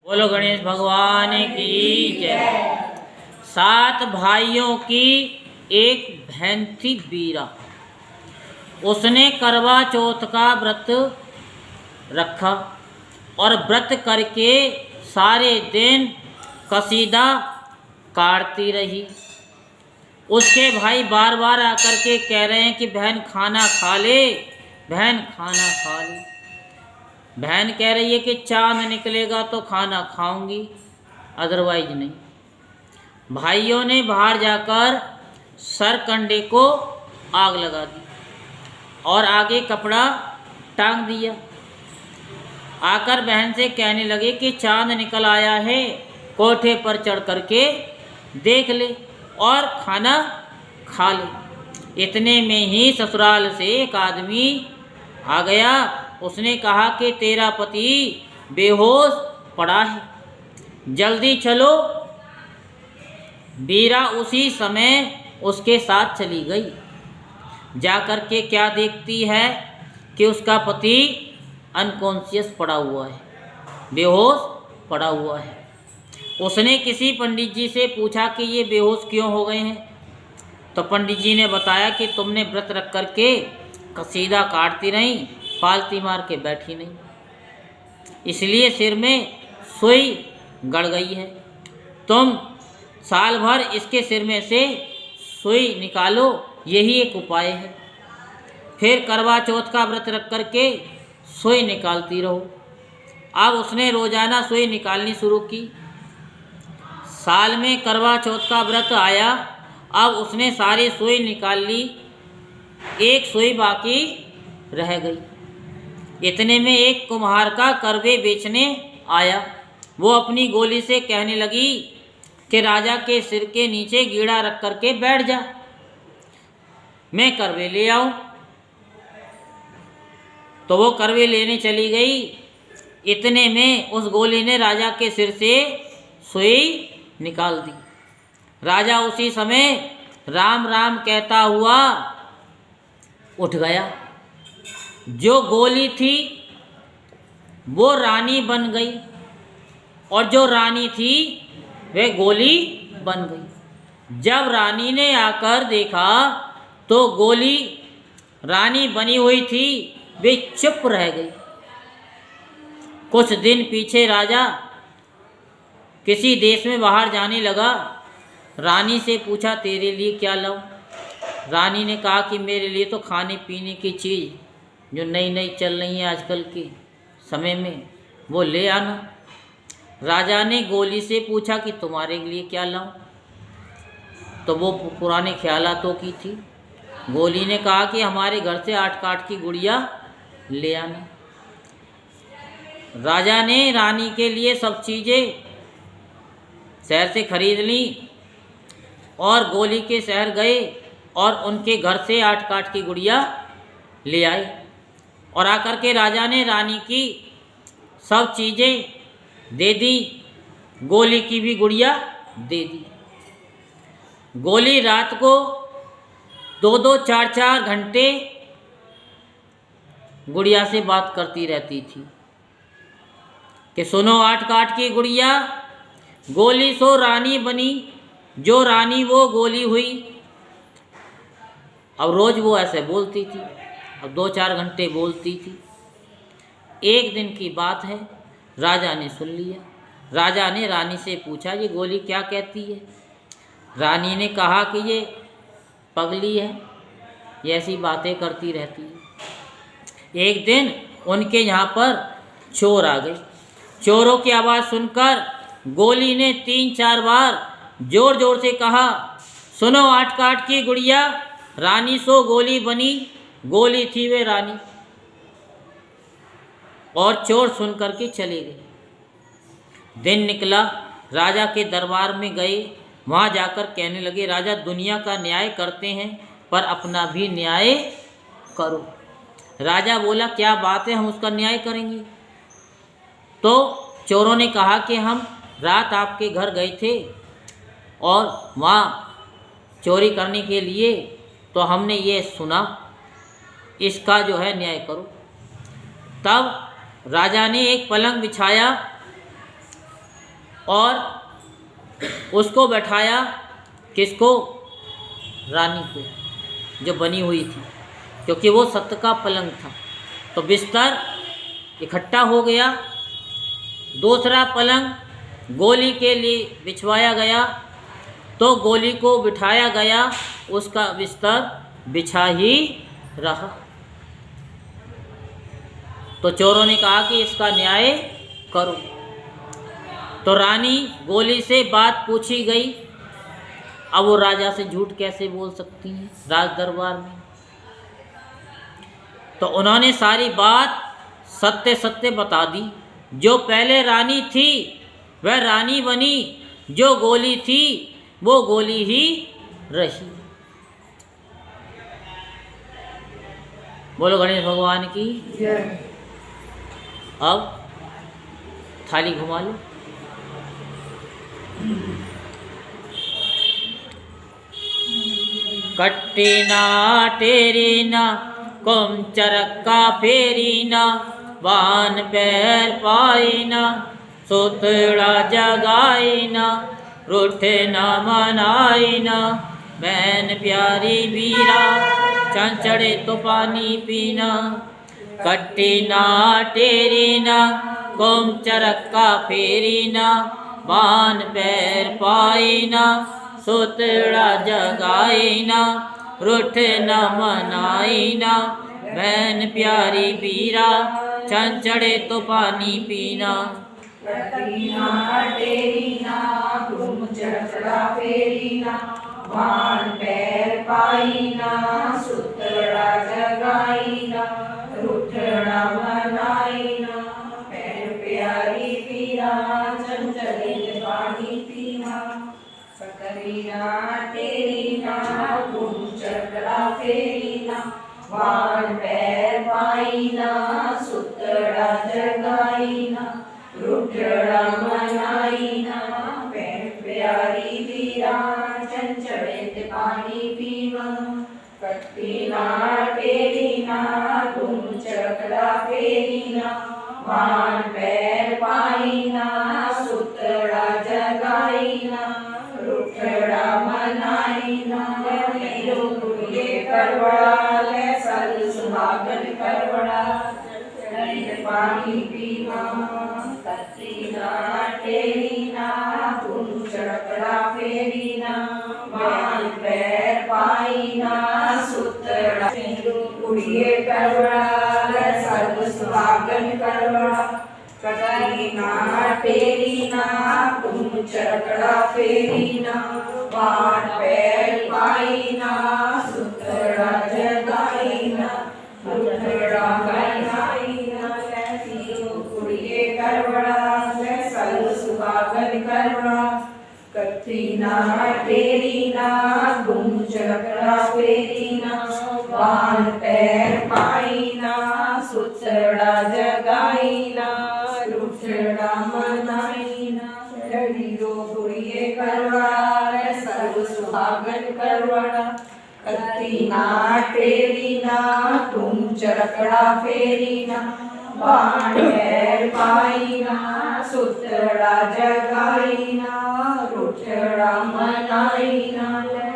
बोलो गणेश भगवान की जय। 7 भाइयों की एक बहन थी बीरा। उसने करवा चौथ का व्रत रखा और व्रत करके सारे दिन कसीदा काटती रही। उसके भाई बार बार आकर के कह रहे हैं कि बहन खाना खा ले, बहन खाना खा ले। बहन कह रही है कि चांद निकलेगा तो खाना खाऊंगी, अदरवाइज नहीं। भाइयों ने बाहर जाकर सरकंडे को आग लगा दी और आगे कपड़ा टांग दिया। आकर बहन से कहने लगे कि चांद निकल आया है, कोठे पर चढ़ करके देख ले और खाना खा ले। इतने में ही ससुराल से एक आदमी आ गया। उसने कहा कि तेरा पति बेहोश पड़ा है, जल्दी चलो। बीरा उसी समय उसके साथ चली गई। जाकर के क्या देखती है कि उसका पति अनकॉन्शियस पड़ा हुआ है, बेहोश पड़ा हुआ है। उसने किसी पंडित जी से पूछा कि ये बेहोश क्यों हो गए हैं। तो पंडित जी ने बताया कि तुमने व्रत रख करके कसीदा काटती रही, पालती मार के बैठी नहीं, इसलिए सिर में सुई गड़ गई है। तुम साल भर इसके सिर में से सुई निकालो, यही एक उपाय है। फिर करवा चौथ का व्रत रख करके सुई निकालती रहो। अब उसने रोजाना सुई निकालनी शुरू की। साल में करवा चौथ का व्रत आया। अब उसने सारी सुई निकाल ली, एक सुई बाकी रह गई। इतने में एक कुम्हार का करवे बेचने आया। वो अपनी गोली से कहने लगी कि राजा के सिर के नीचे गीड़ा रख करके बैठ जा, मैं करवे ले आऊं। तो वो करवे लेने चली गई। इतने में उस गोली ने राजा के सिर से सुई निकाल दी। राजा उसी समय राम राम कहता हुआ उठ गया। जो गोली थी वो रानी बन गई और जो रानी थी वह गोली बन गई। जब रानी ने आकर देखा तो गोली रानी बनी हुई थी, वे चुप रह गई। कुछ दिन पीछे राजा किसी देश में बाहर जाने लगा। रानी से पूछा तेरे लिए क्या लाऊं। रानी ने कहा कि मेरे लिए तो खाने पीने की चीज़ जो नई नई चल रही है आजकल के समय में, वो ले आना। राजा ने गोली से पूछा कि तुम्हारे लिए क्या लाऊं। तो वो पुराने ख्यालातों की थी। गोली ने कहा कि हमारे घर से 8 काठ की गुड़िया ले आना। राजा ने रानी के लिए सब चीज़ें शहर से खरीद ली और गोली के शहर गए और उनके घर से 8 काठ की गुड़िया ले आए। और आकर के राजा ने रानी की सब चीज़ें दे दी, गोली की भी गुड़िया दे दी। गोली रात को 2-2, 4-4 घंटे गुड़िया से बात करती रहती थी कि सुनो 8 काठ की गुड़िया, गोली सो रानी बनी, जो रानी वो गोली हुई। अब रोज़ वो ऐसे बोलती थी, अब 2-4 घंटे बोलती थी। एक दिन की बात है, राजा ने सुन लिया। राजा ने रानी से पूछा ये गोली क्या कहती है। रानी ने कहा कि ये पगली है, ये ऐसी बातें करती रहती है। एक दिन उनके यहाँ पर चोर आ गए। चोरों की आवाज़ सुनकर गोली ने 3-4 बार जोर जोर से कहा सुनो 8 काठ की गुड़िया, रानी सो गोली बनी, गोली थी वे रानी। और चोर सुन करके चले गए। दिन निकला, राजा के दरबार में गए। वहाँ जाकर कहने लगे राजा दुनिया का न्याय करते हैं पर अपना भी न्याय करो। राजा बोला क्या बात है, हम उसका न्याय करेंगे। तो चोरों ने कहा कि हम रात आपके घर गए थे और वहाँ चोरी करने के लिए, तो हमने ये सुना, इसका जो है न्याय करो। तब राजा ने एक पलंग बिछाया और उसको बैठाया, किसको? रानी को, जो बनी हुई थी, क्योंकि वो सत्य का पलंग था। तो बिस्तर इकट्ठा हो गया। दूसरा पलंग गोली के लिए बिछवाया गया, तो गोली को बिठाया गया, उसका बिस्तर बिछा ही रहा। तो चोरों ने कहा कि इसका न्याय करो। तो रानी गोली से बात पूछी गई। अब वो राजा से झूठ कैसे बोल सकती हैं राज दरबार में? तो उन्होंने सारी बात सत्य सत्य बता दी। जो पहले रानी थी वह रानी बनी, जो गोली थी वो गोली ही रही। बोलो गणेश भगवान की। अब थाली घुमा लो। कट्टी ना टेरी ना कुम चरक्का फेरी ना, वान पैर पाई ना सुतड़ा जगाई ना, रूठे ना मनाई ना बहन प्यारी वीरा, चंचड़े तो पानी पीना। कट्टी ना टेरी ना कुम चरक्का फेरी ना, वान पैर पाई ना सुतड़ा जगाई ना, रूठ न मनाई ना बहन प्यारी वीरा, चंचड़े तो पानी पीना। कट्टी ना टेरी ना कुम चरक्का फेरी ना, वान पैर पाई ना सुतड़ा जगाई ना, रूठना मनाई ना बहन प्यारी वीरा, चंचड़े तो पानी पीना। कट्टी ना टेरी ना कुम चरक्का फेरी ना, वान पैर पाई ना सुतड़ा जगाई ना, रूठना मनाई ना बहन प्यारी वीरा, चंचड़े ते पानी पीवा। कट्टी ना टेरी ना कुम चरक्का फेरी ना, वान पैर पाई ना सुतड़ा जगाई ना, रूठड़ा मनाई ना हीरो कुड़िए करवड़ा, ले सल सुहागन करवड़ा, पानी पीवा। कट्टी ना टेरी ना कुम चरक्का फेरी ना, वान पैर पाई ना सुतड़ा कुड़िए करवड़ा, ले सल सुहागन करवड़ा। कट्टी ना टेरी ना कुम चरक्का फेरी ना, वान पैर पाई ना सुतड़ा जगाई ना, रूठड़ा मनाई ना हीरो कुड़िए करवड़ा, ले सल सुहागन करवड़ा। कट्टी ना टेरी ना कुम चरक्का फेरी ना, वान पैर पाई ना सुतड़ा जगाई ना, रूठड़ा मनाई ना हीरो कुड़िए करवड़ा, ले सल सुहागन करवड़ा। कट्टी ना टेरी ना कुम चरक्का फेरी ना, वान पैर पाई ना सुतड़ा जगाई ना, रूठड़ा मनाई ना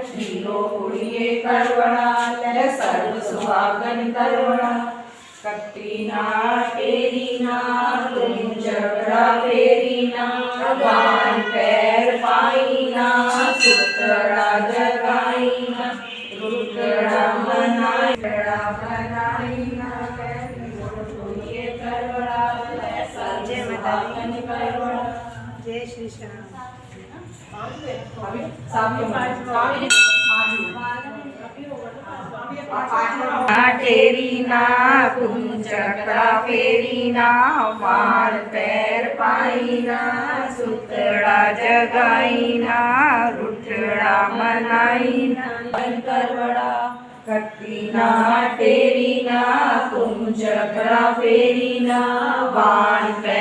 हीरो कुड़िए करवड़ा, ले सल सुहागन करवड़ा। कट्टी ना टेरी ना कुम चरक्का फेरी ना, वान पैर पाई ना सुतड़ा जगाई ना, रूठड़ा मनाई ना हीरो कुड़िए करवड़ा, ले सल सुहागन करवड़ा। जय श्री श्याम। टेरी ना कुम चरक्का फेरी ना, वान पैर पाई ना सुतड़ा जगाई ना, रूठड़ा मनाई ना करवड़ा। कट्टी ना टेरी ना कुम चरक्का फेरी ना, वान पैर